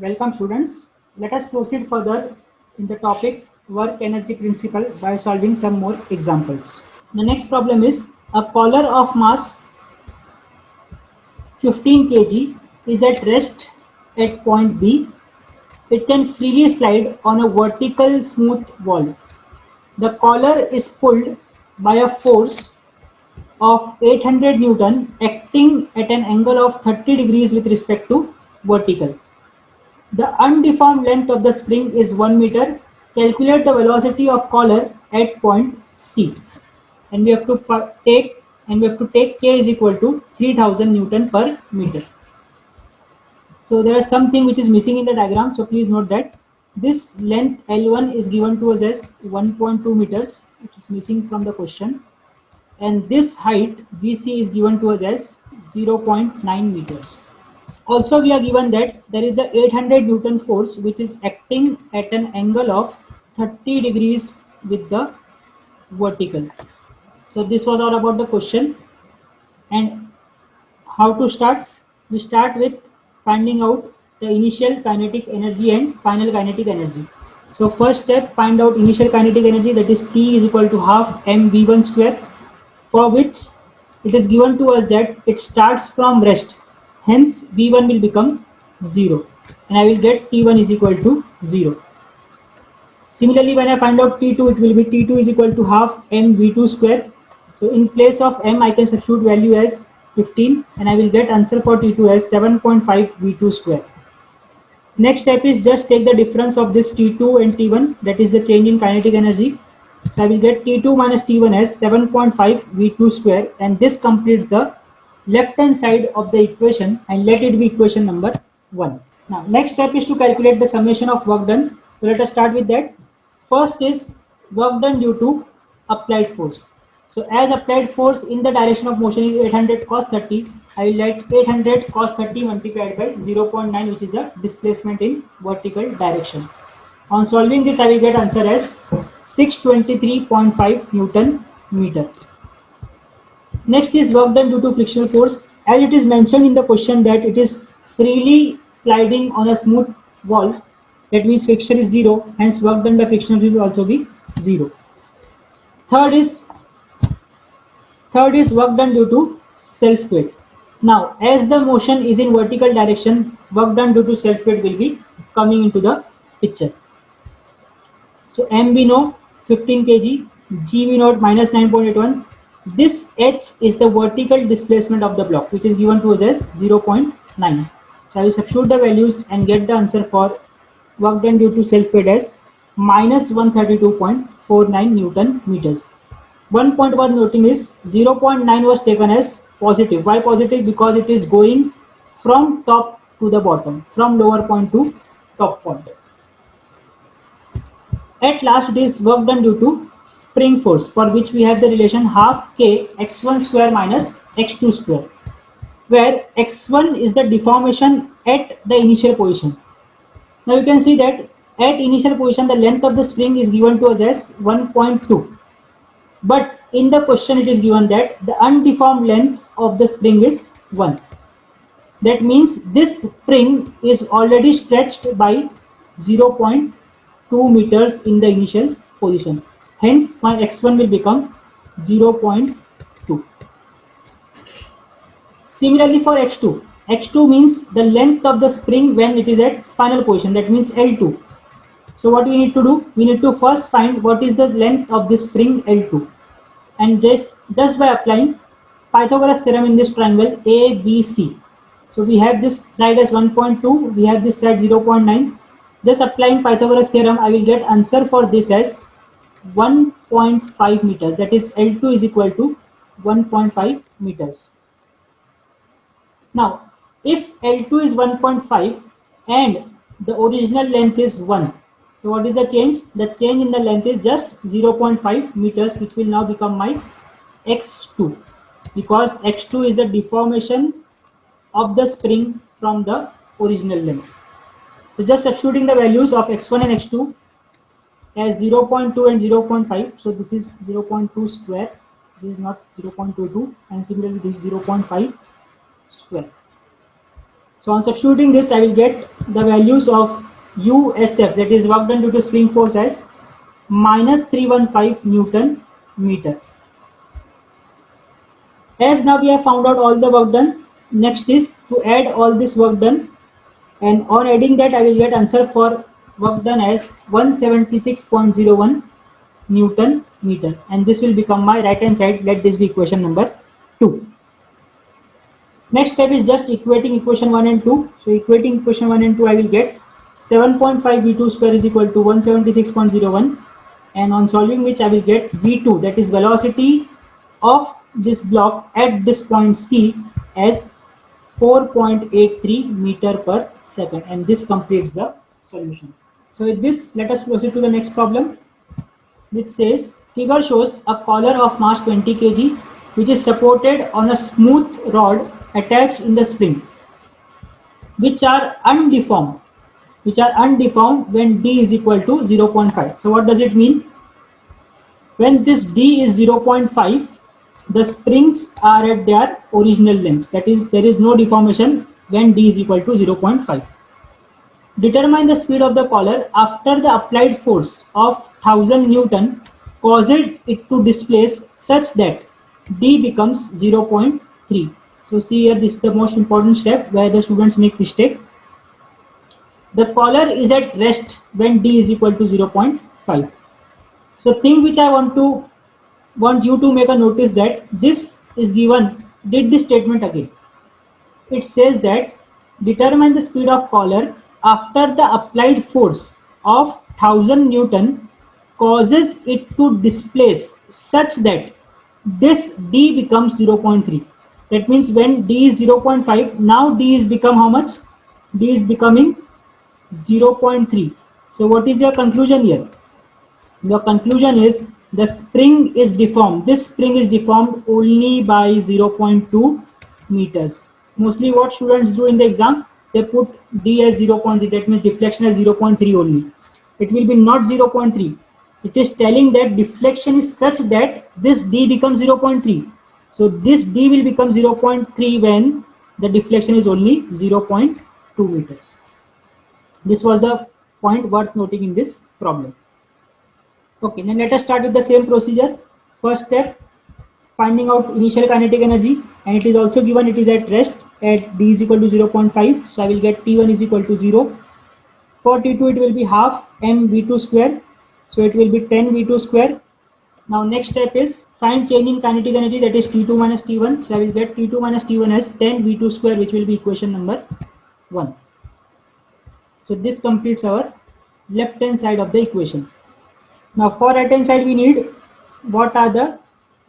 Welcome students. Let us proceed further in the topic work energy principle by solving some more examples. The next problem is a collar of mass 15 kg is at rest at point B. It can freely slide on a vertical smooth wall. The collar is pulled by a force of 800 Newton acting at an angle of 30 degrees with respect to vertical. The undeformed length of the spring is 1 meter. Calculate the velocity of collar at point C. And we have to take K is equal to 3000 Newton per meter. So there is something which is missing in the diagram. So please note that this length L1 is given to us as 1.2 meters, which is missing from the question. And this height BC is given to us as 0.9 meters. Also, we are given that there is a 800 Newton force which is acting at an angle of 30 degrees with the vertical. So this was all about the question. And how to start? We start with finding out the initial kinetic energy and final kinetic energy. So first step, find out initial kinetic energy, that is T is equal to half mv1 square, for which it is given to us that it starts from rest. Hence v1 will become 0 and I will get t1 is equal to 0. Similarly, when I find out t2, it will be t2 is equal to half mv2 square. So in place of m, I can substitute value as 15 and I will get answer for t2 as 7.5 v2 square. Next step is just take the difference of this t2 and t1, that is the change in kinetic energy. So I will get t2 minus t1 as 7.5 v2 square, and this completes the left hand side of the equation, and let it be equation number 1. Now next step is to calculate the summation of work done. So let us start with that. First is work done due to applied force. So as applied force in the direction of motion is 800 cos 30, I will write 800 cos 30 multiplied by 0.9, which is the displacement in vertical direction. On solving this, I will get answer as 623.5 Newton meter. Next is work done due to frictional force. As it is mentioned in the question that it is freely sliding on a smooth wall, that means friction is 0, hence work done by frictional force will also be 0. Third is work done due to self weight. Now as the motion is in vertical direction, work done due to self weight will be coming into the picture. So m we know 15 kg, g we know minus 9.81. This h is the vertical displacement of the block, which is given to us as 0.9. So I will substitute the values and get the answer for work done due to self weight as minus 132.49 Newton meters. One point worth noting is 0.9 was taken as positive. Why positive? Because it is going from top to the bottom, from lower point to top point. At last, it is work done due to spring force, for which we have the relation half k x1 square minus x2 square, where x1 is the deformation at the initial position. Now you can see that at initial position the length of the spring is given to us as 1.2, but in the question it is given that the undeformed length of the spring is 1. That means this spring is already stretched by 0.2 meters in the initial position. Hence my x1 will become 0.2. Similarly for x2, x2 means the length of the spring when it is at final position, that means L2. So what we need to do? We need to first find what is the length of this spring L2, and just by applying Pythagoras theorem in this triangle ABC. So we have this side as 1.2, we have this side 0.9. Just applying Pythagoras theorem, I will get answer for this as 1.5 meters. That is L2 is equal to 1.5 meters. Now, if L2 is 1.5 and the original length is 1, so what is the change? The change in the length is just 0.5 meters, which will now become my x2, because x2 is the deformation of the spring from the original length. So just substituting the values of x1 and x2 as 0.2 and 0.5. So this is 0.2 square, this is not 0.22, and similarly this is 0.5 square. So on substituting this, I will get the values of USF, that is work done due to spring force, as minus 315 Newton meter. As now we have found out all the work done, next is to add all this work done, and on adding that I will get answer for work done as 176.01 Newton meter, and this will become my right hand side. Let this be equation number 2. Next step is just equating equation 1 and 2. So equating equation 1 and 2, I will get 7.5 V2 square is equal to 176.01, and on solving which I will get V2, that is velocity of this block at this point C, as 4.83 meter per second, and this completes the solution. So with this, let us proceed to the next problem, which says figure shows a collar of mass 20 kg which is supported on a smooth rod attached in the spring, which are undeformed when d is equal to 0.5. So what does it mean? When this d is 0.5, the springs are at their original lengths, that is there is no deformation when d is equal to 0.5. Determine the speed of the collar after the applied force of 1000 Newton causes it to displace such that d becomes 0.3. So see here, this is the most important step where the students make mistake. The collar is at rest when d is equal to 0.5. So thing which I want you to make a notice that this is given, did this statement again. It says that determine the speed of collar after the applied force of 1000 Newton causes it to displace such that this d becomes 0.3. That means when d is 0.5, now d is become how much? D is becoming 0.3. So what is your conclusion here? Your conclusion is the spring is deformed. This spring is deformed only by 0.2 meters. Mostly what students do in the exam, they put d as 0.3, that means deflection as 0.3 only. It will be not 0.3. It is telling that deflection is such that this d becomes 0.3. So this d will become 0.3 when the deflection is only 0.2 meters. This was the point worth noting in this problem. Okay, then let us start with the same procedure. First step, finding out initial kinetic energy, and it is also given it is at rest at d is equal to 0.5. So I will get T1 is equal to 0. For T2 it will be half mv2 square. So it will be 10 v2 square. Now next step is find change in kinetic energy, that is T2 minus T1. So I will get T2 minus T1 as 10 v2 square, which will be equation number 1. So this completes our left hand side of the equation. Now for right hand side we need what are the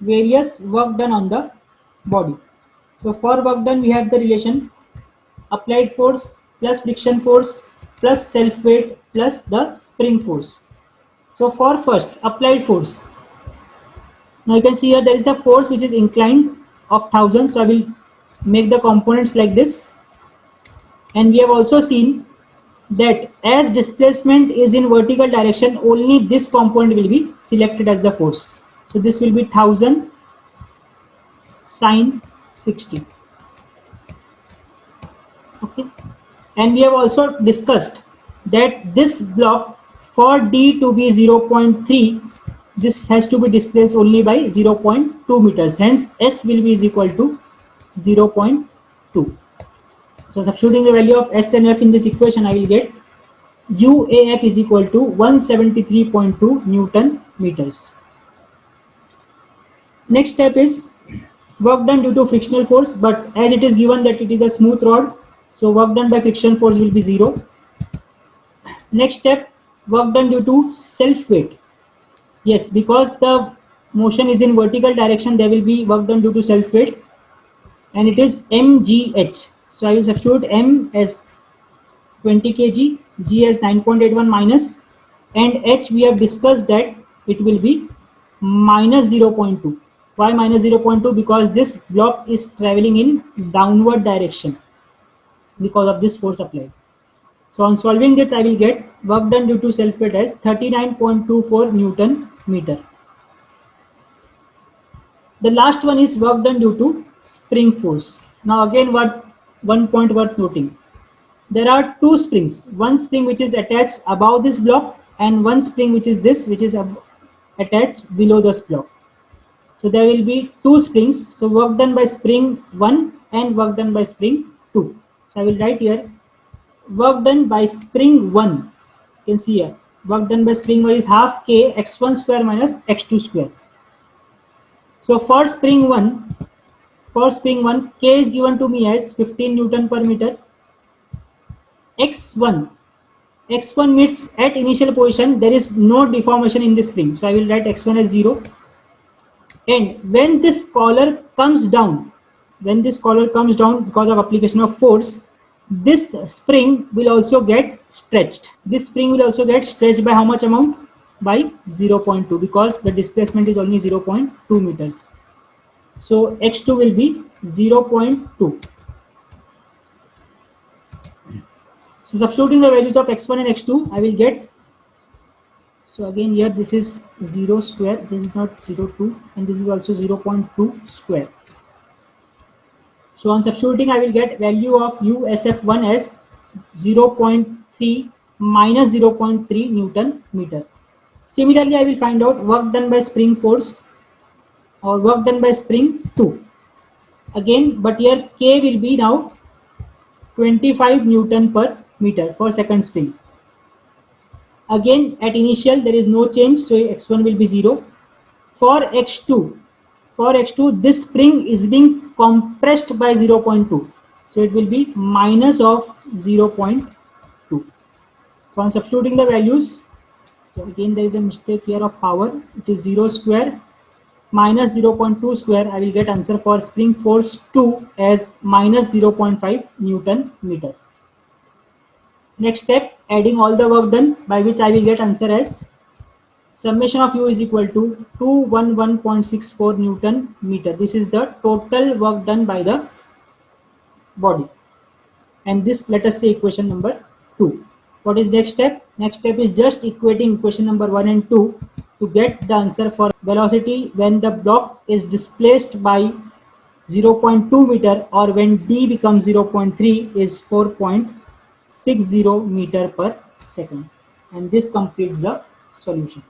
various work done on the body. So for work done we have the relation applied force plus friction force plus self weight plus the spring force. So for first applied force, now you can see here there is a force which is inclined of 1000. So I will make the components like this, and we have also seen that as displacement is in vertical direction, only this component will be selected as the force. So this will be 1000 sine 60. Okay, and we have also discussed that this block, for d to be 0.3, this has to be displaced only by 0.2 meters. Hence s will be is equal to 0.2. So substituting the value of s and f in this equation, I will get UAF is equal to 173.2 Newton meters. Next step is work done due to frictional force, but as it is given that it is a smooth rod, so work done by friction force will be 0. Next step, work done due to self weight. Yes, because the motion is in vertical direction, there will be work done due to self weight, and it is mgh. So I will substitute m as 20 kg, g as 9.81 minus, and h we have discussed that it will be minus 0.2. Why minus 0.2? Because this block is traveling in downward direction because of this force applied. So on solving it, I will get work done due to self weight as 39.24 Newton meter. The last one is work done due to spring force. Now again, one point worth noting. there are two springs, one spring which is attached above this block and one spring which is this, which is attached below this block. So there will be two springs. So work done by spring 1 and work done by spring 2. So I will write here work done by spring 1. You can see here work done by spring 1 is half k x1 square minus x2 square. So for spring 1, k is given to me as 15 Newton per meter. x1 means at initial position there is no deformation in the spring. So I will write x1 as 0. And when this collar comes down, because of application of force, this spring will also get stretched. This spring will also get stretched by how much amount? By 0.2, because the displacement is only 0.2 meters. So x2 will be 0.2. So substituting the values of x1 and x2, I will get, so again here this is 0 square, this is not 0.2, and this is also 0.2 square. So on substituting, I will get value of USF1 as 0.3 minus 0.3 Newton meter. Similarly, I will find out work done by spring force or work done by spring 2. Again, but here K will be now 25 Newton per meter for second spring. Again, at initial there is no change, so x1 will be 0. For x2, this spring is being compressed by 0.2, so it will be minus of 0.2. So on substituting the values, so again there is a mistake here of power, it is 0 square minus 0.2 square. I will get answer for spring force 2 as minus 0.5 Newton meter. Next step, adding all the work done, by which I will get answer as summation of U is equal to 211.64 Newton meter. This is the total work done by the body. And this, let us say, equation number 2. What is next step? Next step is just equating equation number 1 and 2 to get the answer for velocity when the block is displaced by 0.2 meter, or when d becomes 0.3 is 4.60 meter per second. And this completes the solution.